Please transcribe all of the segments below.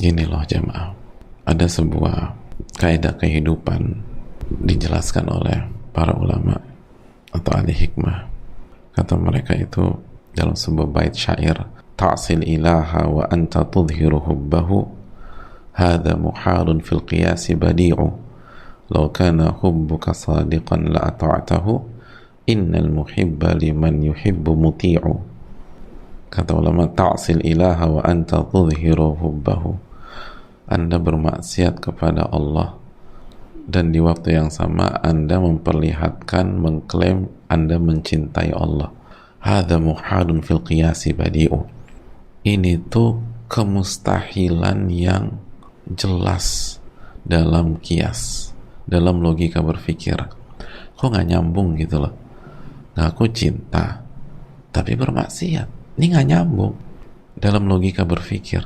Gini loh jemaah, ada sebuah kaidah kehidupan dijelaskan oleh para ulama atau ahli hikmah. Kata mereka itu dalam sebuah bait syair, ta'sil ilaha wa anta tudhiru hubbahu hadha muhalun fil qiyasi badi'u law kana hubbuka sadiqan la ata'tahu innal muhibba liman yuhibbu muti'u. Kata ulama, ta'sil ilaha wa anta tudhiru hubbahu, Anda bermaksiat kepada Allah dan di waktu yang sama Anda memperlihatkan, mengklaim Anda mencintai Allah. Hadza muhalun fil qiyasi badi'u. Ini tuh kemustahilan yang jelas dalam kias, dalam logika berpikir. Kok nggak nyambung gitu loh. Ngaku cinta tapi bermaksiat. Ini nggak nyambung dalam logika berpikir.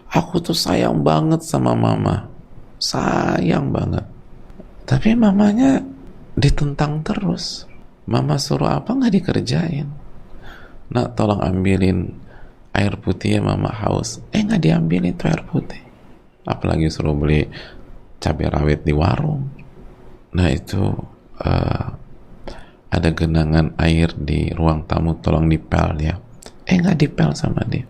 Aku tuh sayang banget sama mama, sayang banget, tapi mamanya ditentang terus. Mama suruh apa nggak dikerjain. Nak, tolong ambilin air putih ya, mama haus. Nggak diambilin tuh air putih. Apalagi suruh beli cabai rawit di warung. Nah itu ada genangan air di ruang tamu, tolong dipel ya. Nggak dipel sama dia.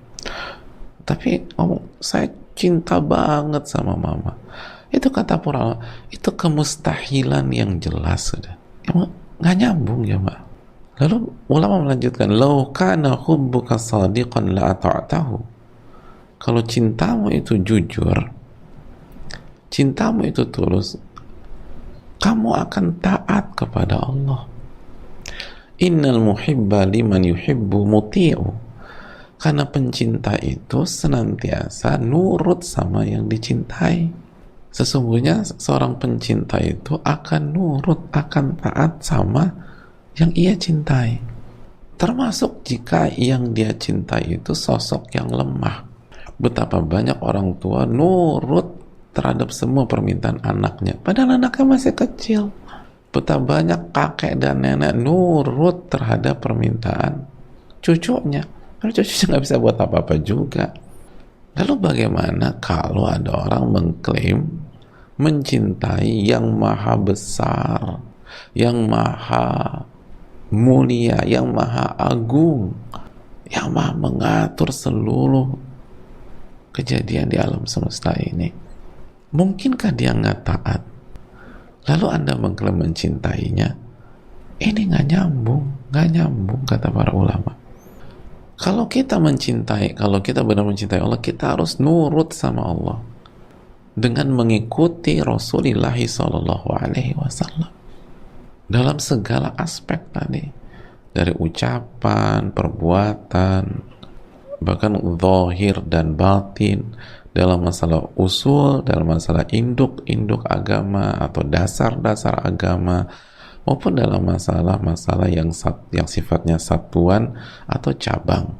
Tapi ngomong, saya cinta banget sama mama. Itu kata para, itu kemustahilan yang jelas sudah. Emang nggak nyambung ya, Mbak. Lalu ulama melanjutkan, "Lau kana hubbuka shadiqan la ata'tahu." Kalau cintamu itu jujur, cintamu itu tulus, kamu akan taat kepada Allah. Innal muhibba liman yuhibbu muti'u. Karena pencinta itu senantiasa nurut sama yang dicintai. Sesungguhnya seorang pencinta itu akan nurut, akan taat sama yang ia cintai. Termasuk jika yang dia cintai itu sosok yang lemah. Betapa banyak orang tua nurut terhadap semua permintaan anaknya, padahal anaknya masih kecil. Betapa banyak kakek dan nenek nurut terhadap permintaan cucunya, karena cucunya nggak bisa buat apa-apa juga. Lalu bagaimana kalau ada orang mengklaim mencintai yang maha besar, yang maha mulia, yang maha agung, yang maha mengatur seluruh kejadian di alam semesta ini? Mungkinkah dia nggak taat? Lalu Anda mengklaim mencintainya? Ini nggak nyambung kata para ulama. Kalau kita mencintai, kalau kita benar mencintai Allah, kita harus nurut sama Allah dengan mengikuti Rasulullah Sallallahu Alaihi Wasallam dalam segala aspek tadi, dari ucapan, perbuatan, bahkan zahir dan batin, dalam masalah usul, dalam masalah induk agama atau dasar-dasar agama, maupun dalam masalah-masalah yang sifatnya satuan atau cabang.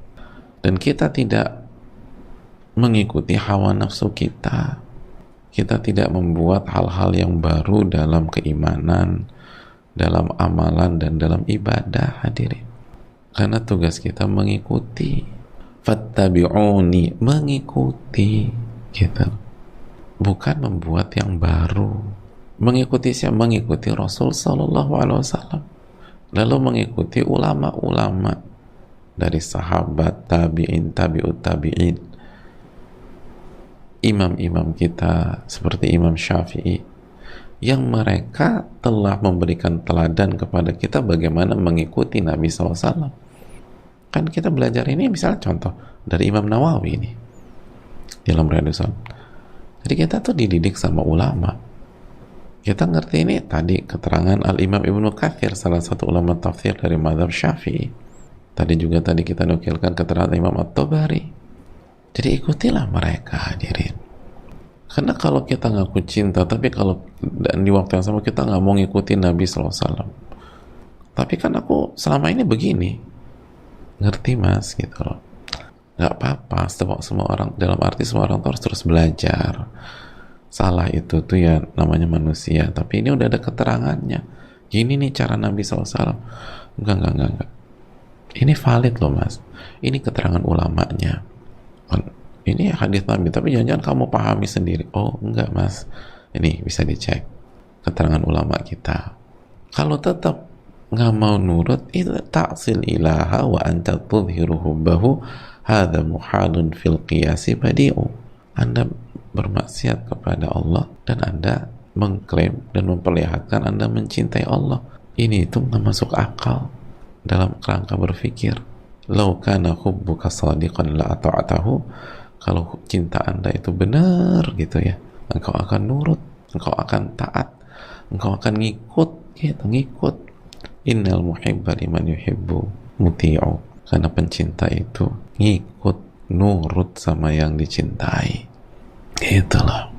Dan kita tidak mengikuti hawa nafsu kita. Kita tidak membuat hal-hal yang baru dalam keimanan, dalam amalan, dan dalam ibadah, hadirin. Karena tugas kita mengikuti. Fattabi'uni, mengikuti, gitu. Bukan membuat yang baru. Mengikuti siapa? Mengikuti Rasul Sallallahu Alaihi Wasallam. Lalu mengikuti ulama-ulama dari sahabat, tabi'in, tabi'ut tabi'in, imam-imam kita seperti Imam Syafi'i, yang mereka telah memberikan teladan kepada kita bagaimana mengikuti Nabi SAW. Kan kita belajar ini misalnya contoh dari Imam Nawawi ini dalam Riyadhus Shalihin. Jadi kita tuh dididik sama ulama. Kita ngerti ini tadi keterangan Al-Imam Ibnu Katsir, salah satu ulama tafsir dari mazhab Syafi'i. Tadi kita nukilkan keterangan Imam At-Tabari. Jadi ikutilah mereka, hadirin. Karena kalau kita ngaku cinta, tapi kalau dan di waktu yang sama kita nggak mau ngikutin Nabi SAW. Tapi kan aku selama ini begini. Ngerti mas, gitu loh. Nggak apa-apa, semua orang, dalam arti semua orang harus terus belajar. Salah itu tuh ya namanya manusia, tapi ini udah ada keterangannya. Gini nih cara Nabi SAW. Enggak. Ini valid loh mas. Ini keterangan ulamanya. ini hadis Nabi, tapi jangan-jangan kamu pahami sendiri. Oh enggak mas, ini bisa dicek keterangan ulama kita. Kalau tetap nggak mau nurut, itu ta'sil ilaha wa anta tudhiru hubbahu hadha muhalun fil qiyasi badi'u. Anda bermaksiat kepada Allah dan Anda mengklaim dan memperlihatkan Anda mencintai Allah. Ini itu nggak masuk akal dalam kerangka berpikir. Lau kana hubbuka sadiqan la ata'atahu, kalau cinta Anda itu benar gitu ya, engkau akan nurut, engkau akan taat, engkau akan ngikut gitu, ngikut. Innal muhibba liman yuhibbu muti'u, karena pencinta itu ngikut, nurut sama yang dicintai. Itulah.